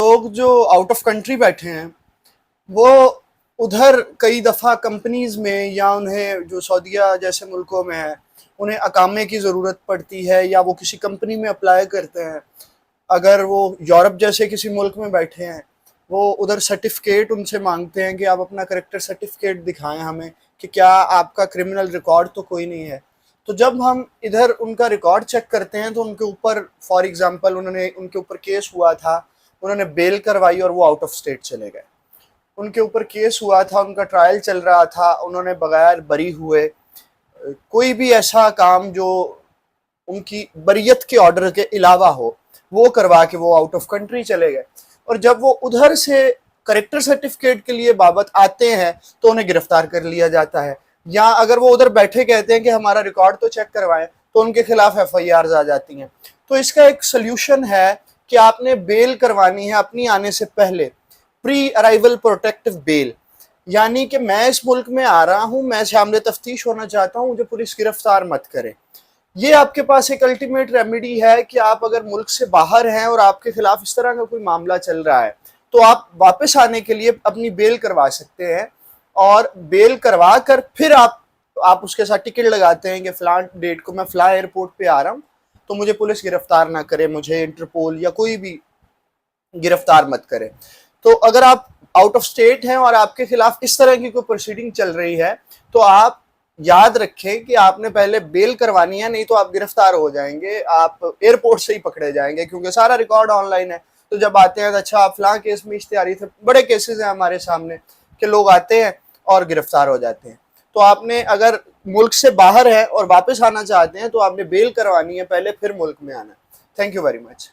लोग जो out of country बैठे हैं वो उधर कई दफ़ा कंपनीज में या उन्हें जो सऊदीया जैसे मुल्कों में है उन्हें अकामे की ज़रूरत पड़ती है या वो किसी कंपनी में अप्लाई करते हैं। अगर वो यूरोप जैसे किसी मुल्क में बैठे हैं वो उधर सर्टिफिकेट उनसे मांगते हैं कि आप अपना करेक्टर सर्टिफिकेट दिखाएं हमें कि क्या आपका क्रिमिनल रिकॉर्ड तो कोई नहीं है। तो जब हम इधर उनका रिकॉर्ड चेक करते हैं तो उनके ऊपर फॉर एग्जांपल उनके ऊपर केस हुआ था, उन्होंने बेल करवाई और वो आउट ऑफ स्टेट चले गए। उनके ऊपर केस हुआ था, उनका ट्रायल चल रहा था, उन्होंने बगैर बरी हुए कोई भी ऐसा काम जो उनकी बरियत के ऑर्डर के अलावा हो वो करवा के वो आउट ऑफ कंट्री चले गए। और जब वो उधर से करेक्टर सर्टिफिकेट के लिए बाबत आते हैं तो उन्हें गिरफ्तार कर लिया जाता है, या अगर वो उधर बैठे कहते हैं कि हमारा रिकॉर्ड तो चेक करवाएं तो उनके खिलाफ FIRs आ जाती हैं। तो इसका एक सोल्यूशन है कि आपने बेल करवानी है अपनी आने से पहले, प्री अराइवल प्रोटेक्टिव बेल, यानी कि मैं इस मुल्क में आ रहा हूं, मैं शामिल तफ्तीश होना चाहता हूं, मुझे पुलिस गिरफ्तार मत करे। ये आपके पास एक अल्टीमेट रेमेडी है कि आप अगर मुल्क से बाहर हैं और आपके खिलाफ इस तरह का कोई मामला चल रहा है तो आप वापस आने के लिए अपनी बेल करवा सकते हैं, और बेल करवा कर फिर आप उसके साथ टिकट लगाते हैं कि फलां डेट को मैं फलां एयरपोर्ट पे आ रहा हूँ तो मुझे पुलिस गिरफ्तार ना करे, मुझे इंटरपोल या कोई भी गिरफ्तार मत करे। तो अगर आप आउट ऑफ स्टेट हैं और आपके खिलाफ इस तरह की कोई प्रोसीडिंग चल रही है तो आप याद रखें कि आपने पहले बेल करवानी है, नहीं तो आप गिरफ्तार हो जाएंगे, आप एयरपोर्ट से ही पकड़े जाएंगे क्योंकि सारा रिकॉर्ड ऑनलाइन है। तो जब आते हैं तो अच्छा आप फलां केस में इश्तिहारी थे, बड़े केसेस हैं हमारे सामने कि लोग आते हैं और गिरफ्तार हो जाते हैं। तो आपने अगर मुल्क से बाहर है और वापस आना चाहते हैं तो आपने बेल करवानी है पहले, फिर मुल्क में आना है। Thank you very much.